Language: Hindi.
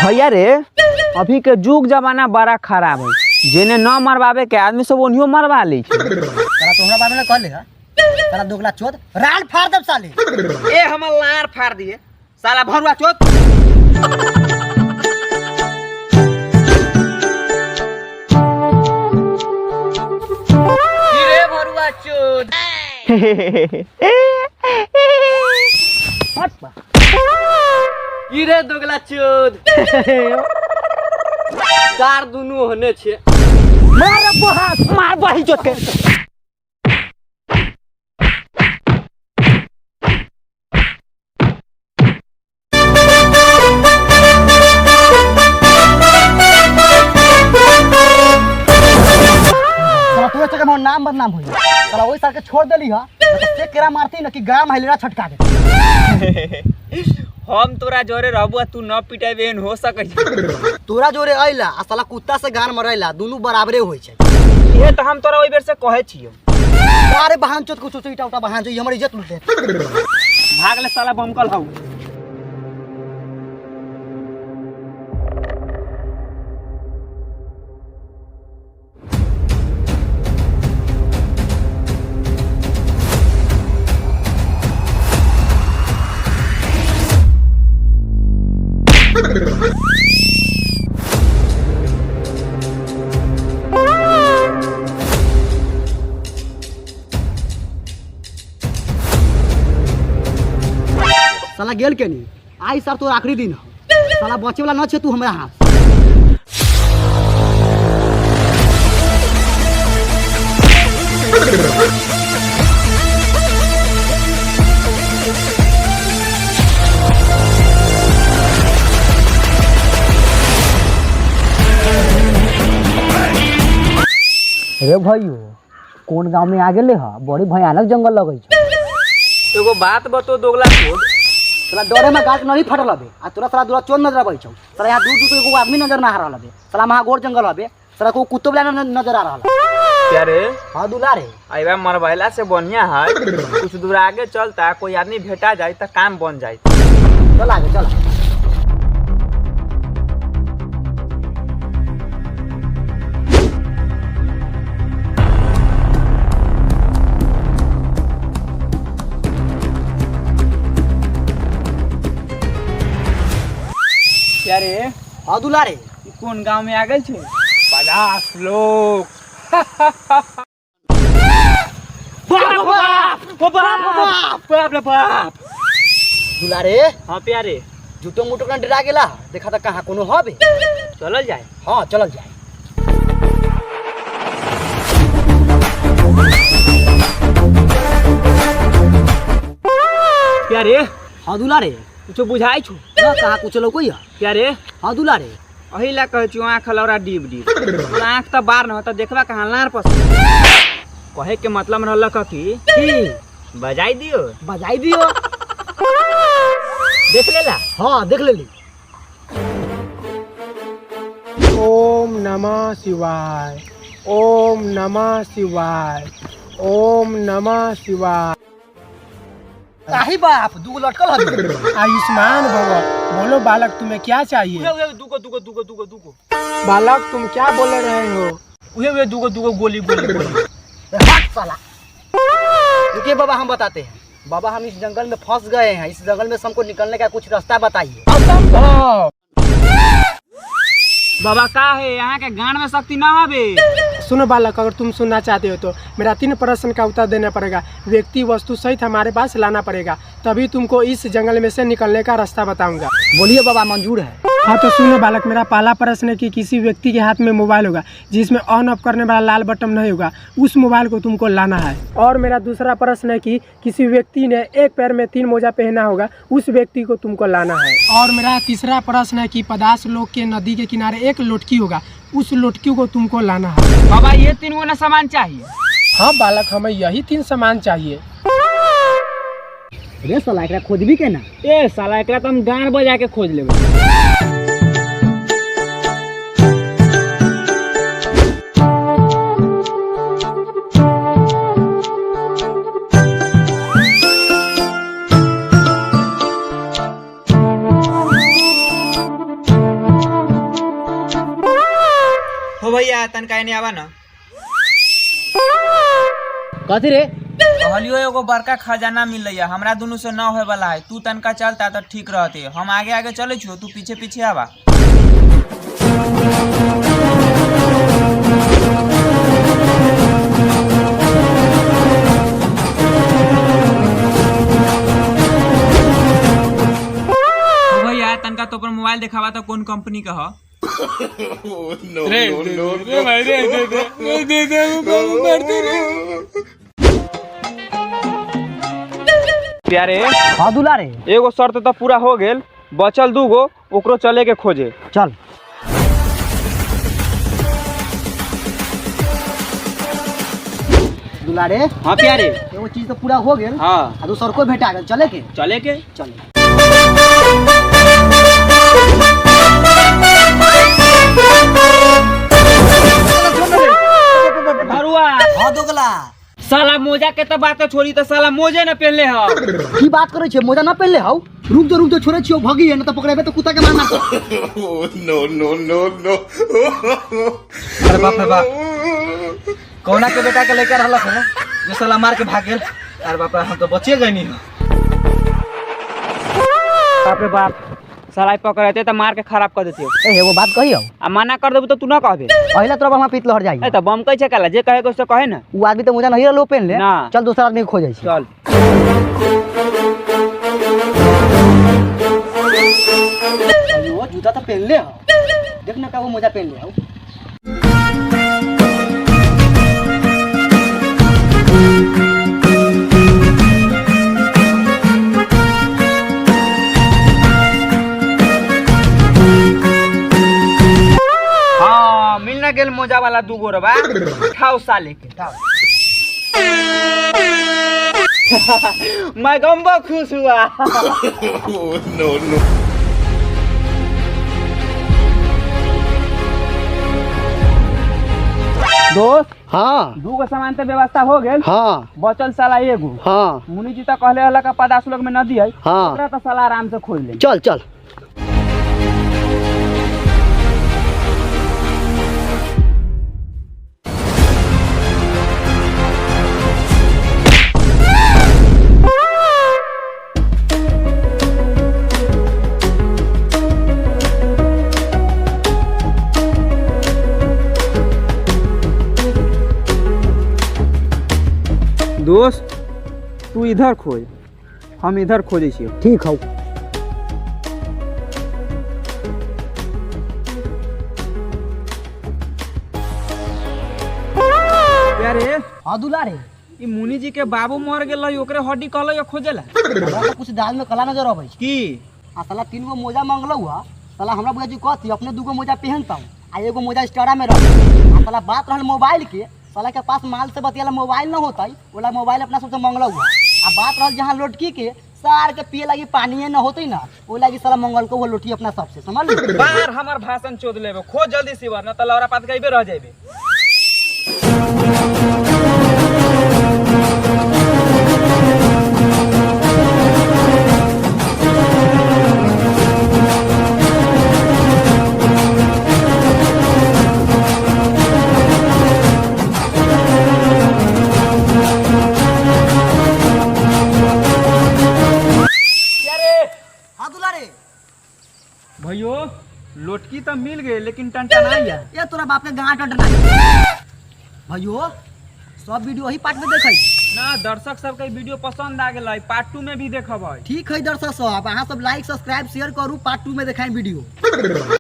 भैया रे अभी के जुग जमाना बड़ा खराब है, जेने न मरवावे के आदमी सब ओनियो मरवा ली। साला तोहरा बारे में कहले है साला दोगला चोद रान फाड़ दब साले। ए हमर लार फाड़ दिए साला भरुआ चोद। रे भरुआ चोद हट बा की रे दोगला चोद कार दुनु होने छे। मार बहा मार बही चोद के। नाम बदनाम हुई साला वही साल के छोड़ देली है से केरा मारती न कि गांव महिलेरा छटका दे। हम तोरा जोरे रहबो तू न पिटाबेन हो सकै छै। तोरा जोरे आइला आ साला कुत्ता से गान मरैला दुनु बराबरे होय छै। ये तो हम तोरा ओइ बेर से कहै छियो। अरे बहान चोत कुछ इटा उटा बहान जो हमर इज्जत लूटे। भाग ले साला बमकल हौ। साला गेल के नहीं आई सर तो आखिरी दिन साला बचे वाला न छे तू हमरा हाथ। रे भाइयो कौन गांव में आ गेले ह बड़ी भयानक जंगल लगे छै। एगो बात बतो दोगला चोद साला डरे में गाछ नहीं फटल हबे आ तोरा साला दूर चोर नजर आबै छौ। साला यहाँ दूर दूर एगो आदमी नजर ना आ रहल हबे। साला महागोर जंगल हबे साला को कुत्तो वाला नजर आ रहल। क्या रे हां दुलारे आइबा मरवाइला से बढ़िया है कुछ दूर आगे चलता कोई आदमी भेटा जाए तो काम बन जाए। चल आगे चल। क्या रे हां दुलारे ई कौन गांव में आ गेल छे? 50 लोग। बाप बाप बाप दुलारे। हाँ प्यारे झूठो मूठो का डरा गेला देखा त कहां कोनो हबे। चलल जाए। हां चलल जाए। प्यारे हां दुलारे कुछ बुझाई छु ना कहां कुछ लौकइया। प्यारे हां दुलारे अही ला कह छु आंख लौरा डीब डीब आंख त बार न त देखबा कहां लार पस कहे के मतलब रहल कथी की बजाई दियो। बजाई दियो। देख लेला। हां देख लेली। ओम नमः शिवाय ओम नमः शिवाय ओम नमः शिवाय। काहे बाप दू लटकल हबे। आयुष्मान भव। बोलो बालक तुम्हें क्या चाहिए? दुगो दुगो दुगो दुगो दुगो बालक तुम क्या बोल रहे हो? उहे दुगो दुगो गोली गोली गोली। हट साला। रुकिए बाबा हम बताते हैं। बाबा हम इस जंगल में फंस गए हैं। इस जंगल में से हमको निकलने का कुछ रास्ता बताइए। असंभव। बाबा का है यहाँ के गान में शक्ति ना हबे। सुनो बालक अगर तुम सुनना चाहते हो तो मेरा 3 प्रश्न का उत्तर देना पड़ेगा। व्यक्ति वस्तु सहित हमारे पास लाना पड़ेगा तभी तुमको इस जंगल में से निकलने का रास्ता बताऊंगा। बोलिए बाबा मंजूर है। हाँ तो सुनो बालक मेरा पहला प्रश्न है कि किसी व्यक्ति के हाथ में मोबाइल होगा जिसमें ऑन ऑफ करने वाला लाल बटन नहीं होगा उस मोबाइल को तुमको लाना है। और मेरा दूसरा प्रश्न है कि किसी व्यक्ति ने एक पैर में 3 मोजा पहना होगा उस व्यक्ति को तुमको लाना है। और मेरा तीसरा प्रश्न है कि 50 लोग के नदी के किनारे एक लोटकी होगा उस लोटकी को तुमको लाना है। बाबा ये 3 गो ना सामान चाहिए। हाँ बालक हमें यही 3 सामान चाहिए। रे साला एकरा खोजबी के ना। ए साला एकरा त हम गान बजा के खोज लेबै। तनका एने आवा ना। कथी रे? कहलियो एगो बड़का खजाना मिल रही है, हमरा दोनों से न होए वाला है। तू तनका चलता तो ठीक रहते, हम आगे आगे चले छो, तू पीछे पीछे आवा। तो भैया तनका तो पर मोबाइल दिखावा तो कौन कंपनी का है? प्यारे हाँ दुलारे, एगो शर्त तो पूरा हो गेल, बचल दूगो, ओकरो चले के खोजे। चल। दुलारे, हाँ प्यारे, एगो चीज तो पूरा हो गेल। हाँ आ दूसर को भेटा गेल, चले के? चले के। चले। हाँ दोगला, साला मोजा के तो बात छोड़ी, तो साला मोजे न पहनले हो। की बात करे छे? मोजा ना पहनले हौ? रुक दो छोड़े छियो, भगी है ना तो पकड़ेबे तो कुत्ता के मारना। अरे बाप रे बाप, कौना के बेटा के लेकर रहलक है जो साला मार के भाग गेल। अरे बाप रे, हम तो बचे गए नहीं। बाप रे बाप, साला पकड़ते तो मार के खराब कर देते। ए एगो बात कहियो, आ मना कर देबू तो तू ना कहबे। पहले तोरा वहां पीत लहर जाई। ए तो बम कह छे काला, जे कहे को से कहे ना। वो आदमी तो मोजा नहीं रहलो पहन ले। ना। चल दूसरा आदमी के खोजै छी। चल वो जूता तो पहन ले हो, देख ना का वो मोजा पहन ले हो। हाँ मिल ना गेल मोजा वाला दूगो रबा, खाओ साले के। मैं गम्बो खुश हुआ। दोस्त, हाँ दूगो सामान के व्यवस्था हो गेल। हाँ बचल साला एगो। हाँ मुनि जी तो कहले हला का 50 लोग में नदी है। हाँ। ओकरा तो साला आराम से खोल ले। चल चल। दोस्त तू इधर खोज, हम इधर खोजे छियै। ठीक हौ। प्यारे, हाँ दुलारे, ई मुनि जी के बाबू मर गेलै, ओकरे हड्डी कहलै खोजेला। हमरा तो कुछ दाल में कला नजर आबै छै। की आ साला 3 गो मोजा मांगलौ हुआ, साला हमरा बुझा जी कथी अपने 2 गो मोजा पहनता हूँ आ एगो मोजा स्टारा में रख। आ साला बात रहल मोबाइल के, साला के पास माल से बतियाला मोबाइल न होता, ओला मोबाइल अपना सबसे मांगलौ हुआ। आ बात रहल जहाँ लोटकी के, सार के पिए लगी पानी न होते ना, ओ लगी साला मंगल को वो लोटी अपना सबसे, समझ ली? बाहर हमर भाषण चोद लेबे, खोज जल्दी से वरना त लौरा पात गइबे रह जाइबे। हाँ दुलारे, भैयो लोटकी तो मिल गए लेकिन टंटा नहीं है। ये तोरा बाप के गाँठ डंडा भैयो, सब वीडियो वही पार्ट में देखे ना। दर्शक सबके वीडियो पसंद आ गेलै, पार्ट 2 में भी देखबै। ठीक है दर्शक सब, अहाँ सब लाइक सब्सक्राइब शेयर करू, पार्ट 2 में देखाएं वीडियो।